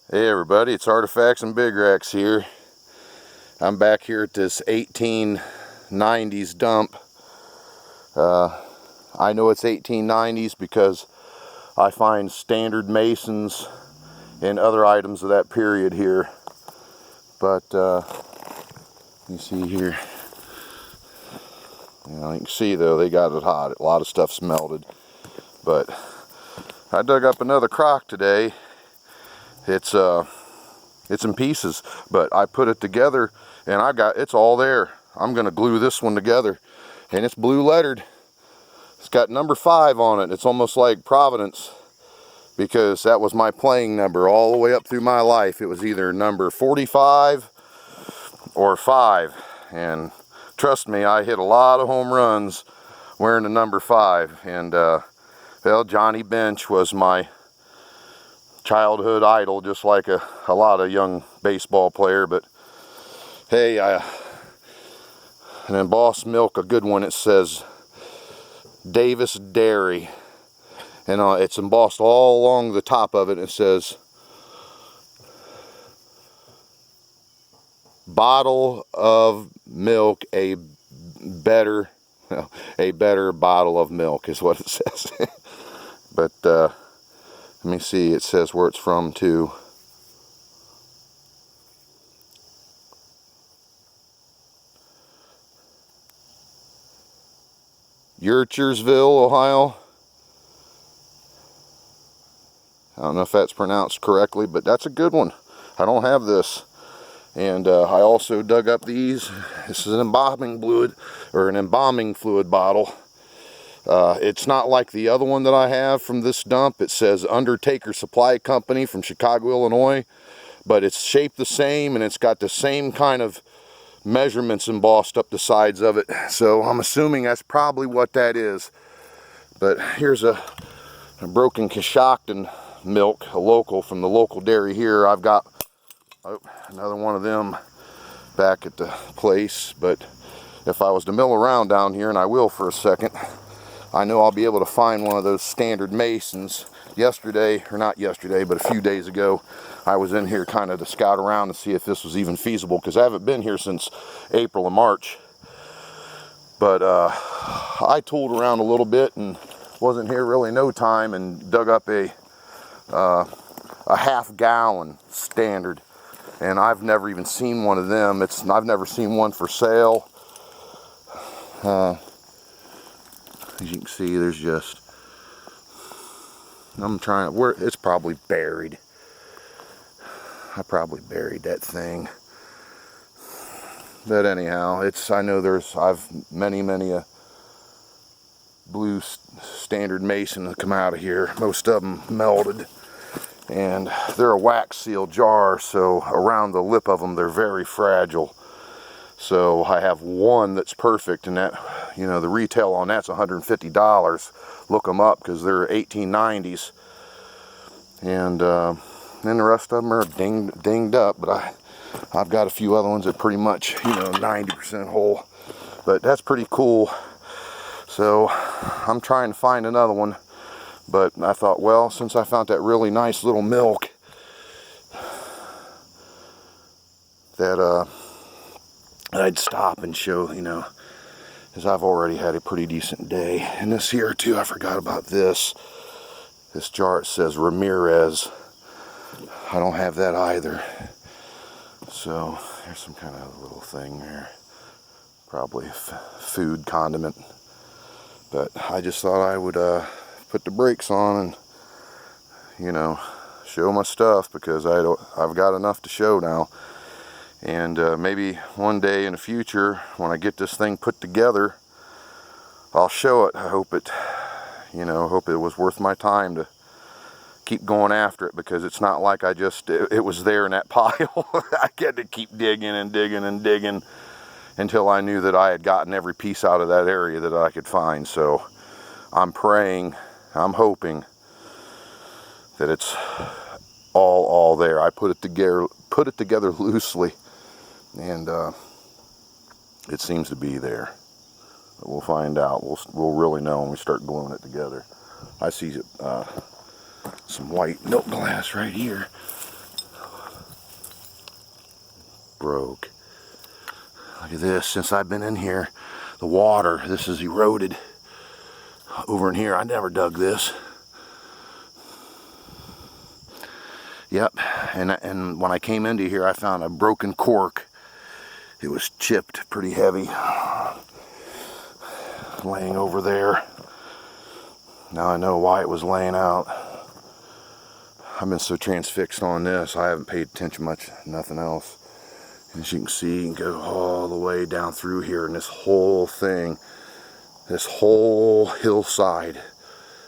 Hey everybody, it's Artifacts and Big Racks here. I'm back here at this 1890s dump. I know it's 1890s because I find standard masons and other items of that period here. But you see here, you can see though they got it hot. A lot of stuff's melted. But I dug up another crock today. It's in pieces, but I put it together and it's all there. I'm gonna glue this one together, and it's blue lettered. It's got number 5 on it. It's almost like Providence, because that was my playing number all the way up through my life. It was either number 45 or 5, and trust me, I hit a lot of home runs wearing the number 5. And well, Johnny Bench was my childhood idol, just like a lot of young baseball player. But hey, an embossed milk, a good one, it says Davis Dairy, and it's embossed all along the top of it. It says bottle of milk, a better bottle of milk is what it says. But let me see, it says where it's from too. Yurchersville, Ohio. I don't know if that's pronounced correctly, but that's a good one. I don't have this. And I also dug up these. This is an embalming fluid bottle. It's not like the other one that I have from this dump. It says Undertaker Supply Company from Chicago, Illinois. But it's shaped the same, and it's got the same kind of measurements embossed up the sides of it. So I'm assuming that's probably what that is. But here's a broken Coshocton milk, a local from the local dairy here. I've got another one of them back at the place. But if I was to mill around down here, and I will for a second, I know I'll be able to find one of those standard masons. Yesterday, or not yesterday, but a few days ago, I was in here kind of to scout around and see if this was even feasible, because I haven't been here since April and March. But I tooled around a little bit and wasn't here really no time, and dug up a half-gallon standard, and I've never even seen one of them. I've never seen one for sale. As you can see, there's just, it's probably buried. I probably buried that thing. But anyhow, I know I've many a blue standard mason that come out of here. Most of them melted. And they're a wax seal jar, so around the lip of them, they're very fragile. So I have one that's perfect, and that, the retail on that's $150. Look them up, because they're 1890s. And then the rest of them are dinged up, but I've got a few other ones that pretty much, 90% whole. But that's pretty cool. So I'm trying to find another one, but I thought, well, since I found that really nice little milk, that I'd stop and show, because I've already had a pretty decent day. And this here too, I forgot about this. This jar, it says Ramirez. I don't have that either. So there's some kind of little thing there. Probably food condiment. But I just thought I would put the brakes on and, show my stuff, because I've got enough to show now. And maybe one day in the future, when I get this thing put together, I'll show it. I hope it, hope it was worth my time to keep going after it, because it's not like it was there in that pile. I had to keep digging and digging and digging until I knew that I had gotten every piece out of that area that I could find. So I'm praying, I'm hoping that it's all there. I put it together loosely, and it seems to be there. But we'll find out. We'll really know when we start gluing it together. I see some white milk glass right here. broke. Look at this. Since I've been in here, the water, this is eroded. Over in here, I never dug this. Yep, and when I came into here, I found a broken cork. It was chipped pretty heavy, laying over there. Now I know why it was laying out. I've been so transfixed on this, I haven't paid attention much, nothing else. As you can see, you can go all the way down through here, and this whole thing, this whole hillside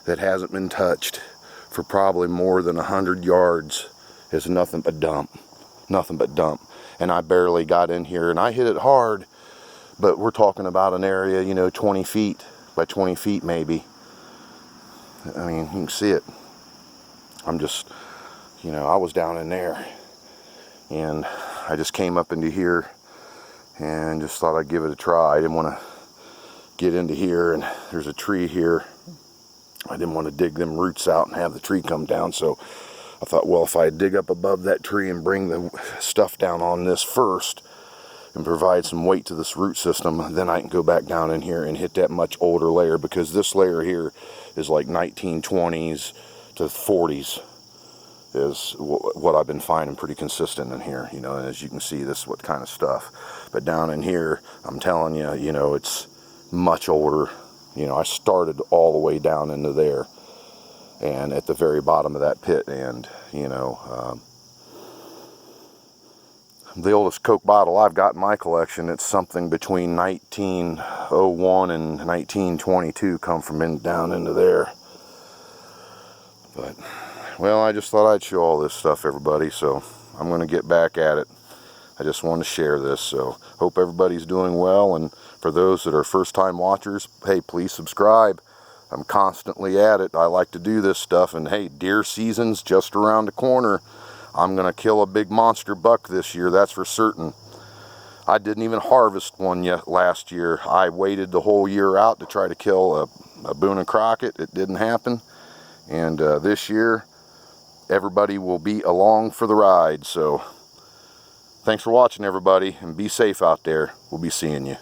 that hasn't been touched for probably more than 100 yards is nothing but dump. Nothing but dump. And I barely got in here, and I hit it hard, but we're talking about an area, you know, 20 feet by 20 feet maybe. I mean, you can see it. I'm just, you know, I was down in there, and I just came up into here and just thought I'd give it a try. I didn't want to get into here, and there's a tree here. I didn't want to dig them roots out and have the tree come down, so I thought, well, if I dig up above that tree and bring the stuff down on this first and provide some weight to this root system, then I can go back down in here and hit that much older layer, because this layer here is like 1920s to 40s is what I've been finding pretty consistent in here, you know. And as you can see, this is what kind of stuff. But down in here, I'm telling you, you know, it's much older. You know, I started all the way down into there and at the very bottom of that pit, and you know, the oldest Coke bottle I've got in my collection, it's something between 1901 and 1922, come from down into there. But well, I just thought I'd show all this stuff, everybody, so I'm going to get back at it. I just want to share this, so hope everybody's doing well. And for those that are first-time watchers, hey, please subscribe. I'm constantly at it. I like to do this stuff, and hey, deer season's just around the corner. I'm going to kill a big monster buck this year, that's for certain. I didn't even harvest one yet last year. I waited the whole year out to try to kill a Boone and Crockett. It didn't happen. And this year, everybody will be along for the ride. So thanks for watching, everybody, and be safe out there. We'll be seeing you.